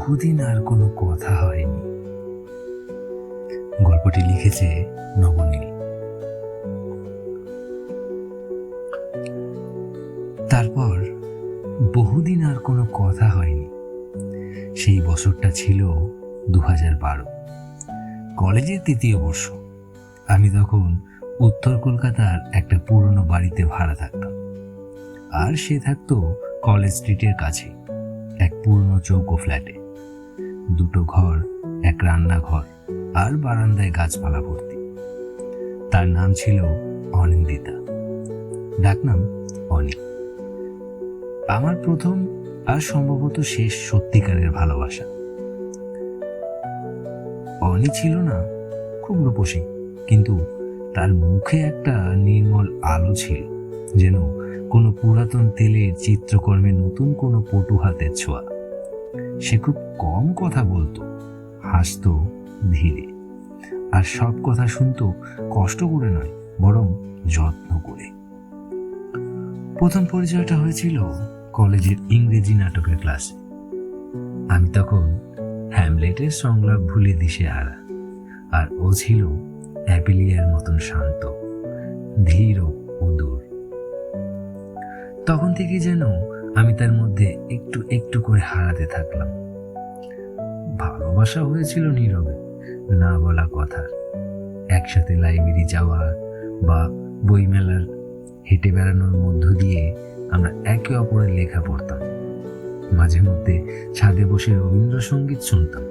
বহুদিন আর কোনো কথা হয়নি। গল্পটি লিখেছে নবনীল। তারপর বহুদিন আর কোনো কথা হয়নি। সেই বছরটা ছিল 2012, কলেজের 3য় বর্ষ। আমি তখন উত্তর কলকাতার একটা পুরনো বাড়িতে ভাড়া থাকতাম, আর সে থাকতো কলেজ স্ট্রিটের কাছে এক পুরনো চৌকো ফ্ল্যাটে। 2টো ঘর, এক রান্নাঘর আর বারান্দায় গাছপালা ভর্তি। তার নাম ছিল অনিন্দিতা, ডাকনাম অনি। আমার প্রথম আর সম্ভবত শেষ সত্যিকারের ভালোবাসা। অনি ছিল না খুব রূপসী, কিন্তু তার মুখে একটা নির্মল আলো ছিল, যেন কোনো পুরাতন তেলের চিত্রকর্মে নতুন কোনো পটু হাতের ছোঁয়া। সে খুব কম কথা বলতো, হাসতো ধীরে, আর সব কথা শুনতো কষ্ট করে নয়, বরং যত্ন করে। প্রথম পরিচয়টা হয়েছিল কলেজের ইংরেজি নাটকের ক্লাসে। আমি তখন হ্যামলেটের সংলাপ ভুলে দিশেহারা, আর ও ছিল অ্যাপিলিয়ার মতন শান্ত, ধীর ও দূর। তখন থেকে যেন আমি তার মধ্যে একটু একটু করে হারাতে থাকলাম। ভালোবাসা হয়েছিল নীরবে, না বলা কথার। একসাথে লাইব্রেরি যাওয়া বা বইমেলার হেঁটে বেড়ানোর মধ্য দিয়ে আমরা একে অপরের লেখা পড়তাম। মাঝে মধ্যে ছাদে বসে রবীন্দ্রসঙ্গীত শুনতাম,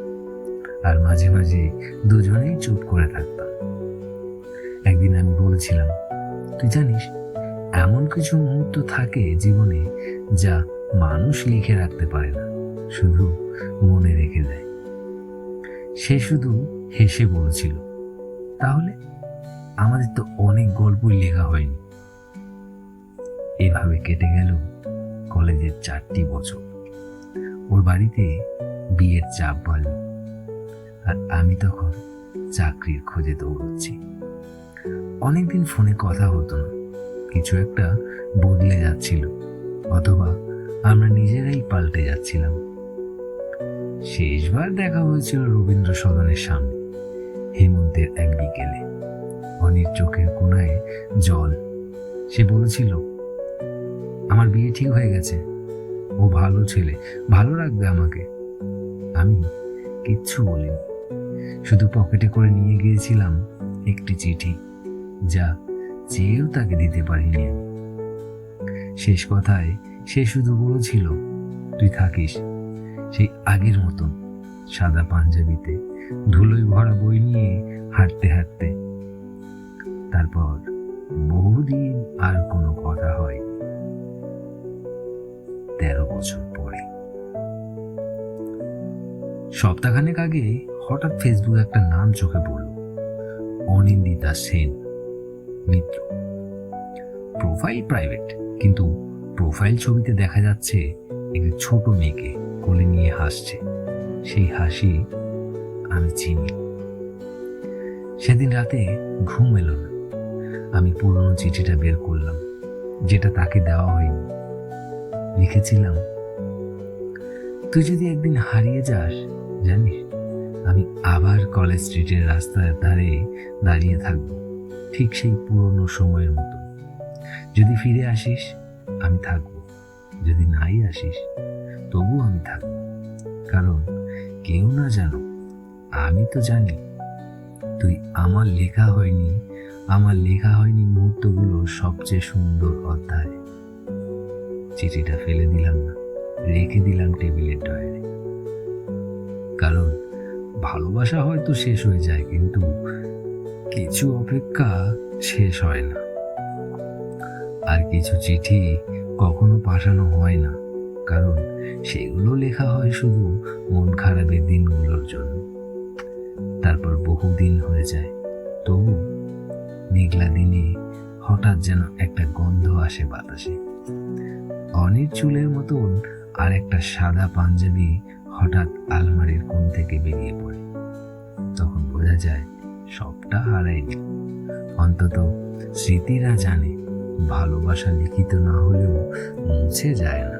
আর মাঝে মাঝে দুজনেই চুপ করে থাকতাম। একদিন আমি বলেছিলাম, তুই জানিস, এমন কিছু মুহূর্ত থাকে জীবনে যা মানুষ লিখে রাখতে পারে না, শুধু মনে রেখে দেয়। সে শুধু হেসে বলেছিল, তাহলে আমাদের তো অনেক গল্পই লেখা হয়নি। এভাবে কেটে গেল কলেজের 4টি বছর। ওর বাড়িতে বিয়ের চাপ বাড়ল, আর আমি তখন চাকরির খোঁজে দৌড়চ্ছি। অনেকদিন ফোনে কথা হতো না। কিছু একটা বদলে যাচ্ছিল, অথবা আমরা নিজেরাই পাল্টে যাচ্ছিলাম। শেষবার দেখা হয়েছিল রবীন্দ্র সদনের সামনে, হেমন্তের এক বিকেলে। অনির চোখের কোণায় জল। সে বলেছিল, আমার বিয়ে ঠিক হয়ে গেছে, ও ভালো ছেলে, ভালো রাখবে আমাকে। আমি কিচ্ছু বলিনি, শুধু পকেটে করে নিয়ে গিয়েছিলাম একটি চিঠি, যা চেয়েও তাকে দিতে পারিনি আমি। শেষ কথায় সে শুধু বলেছিল, তুই থাকিস সেই আগের মতন, সাদা পাঞ্জাবিতে, ধুলোয় ভরা বই নিয়ে হাঁটতে হাঁটতে। তারপর বহুদিন আর কোনো কথা হয়। 13 বছর পরে সপ্তাহখানেক আগে হঠাৎ ফেসবুকে একটা নাম চোখে পড়ল, অনিন্দিতা সেন মিত্র। প্রোফাইল প্রাইভেট, কিন্তু প্রোফাইল ছবিতে দেখা যাচ্ছে একটি ছোট মেয়েকে কোলে নিয়ে হাসছে। সেই হাসি আমি চিনি। সেদিন রাতে ঘুম এলো না। আমি পুরনো চিঠিটা বের করলাম, যেটা তাকে দেওয়া হয়নি। লিখেছিলাম, তুই যদি একদিন হারিয়ে যাস, জানিস, আমি আবার কলেজ স্ট্রিটের রাস্তার ধারে দাঁড়িয়ে থাকব, ঠিক সেই পুরনো সময়ের মতো। যদি ফিরে আসিস, আমি থাকব। যদি নাই আসিস, তবু আমি থাকব। কারণ কেউ না জানো, আমি তো জানি তুই আমার লেখা হয়নি মুহূর্তগুলোর সবচেয়ে সুন্দর অধ্যায়। চিঠিটা ফেলে দিলাম না, রেখে দিলাম টেবিলের ড্রয়ারে। কারণ ভালোবাসা হয়তো শেষ হয়ে যায়, কিন্তু কিছু অপেক্ষা শেষ হয় না, আর কিছু চিঠি কখনো পাঠানো হয় না, কারণ সেগুলো লেখা হয় শুধু মন খারাপের দিনগুলোর জন্য। তারপর বহুদিন হয়ে যায়, তবু মেঘলা দিনে হঠাৎ যেন একটা গন্ধ আসে বাতাসে। অনির চুলের মতন আর একটা সাদা পাঞ্জাবি হঠাৎ আলমারির কোণ থেকে বেরিয়ে পড়ে। তখন বোঝা যায় সবটা হারায়নি, অন্তত স্মৃতিরা জানে ভালোবাসা লিখিত না হলেও মুছে যায় না।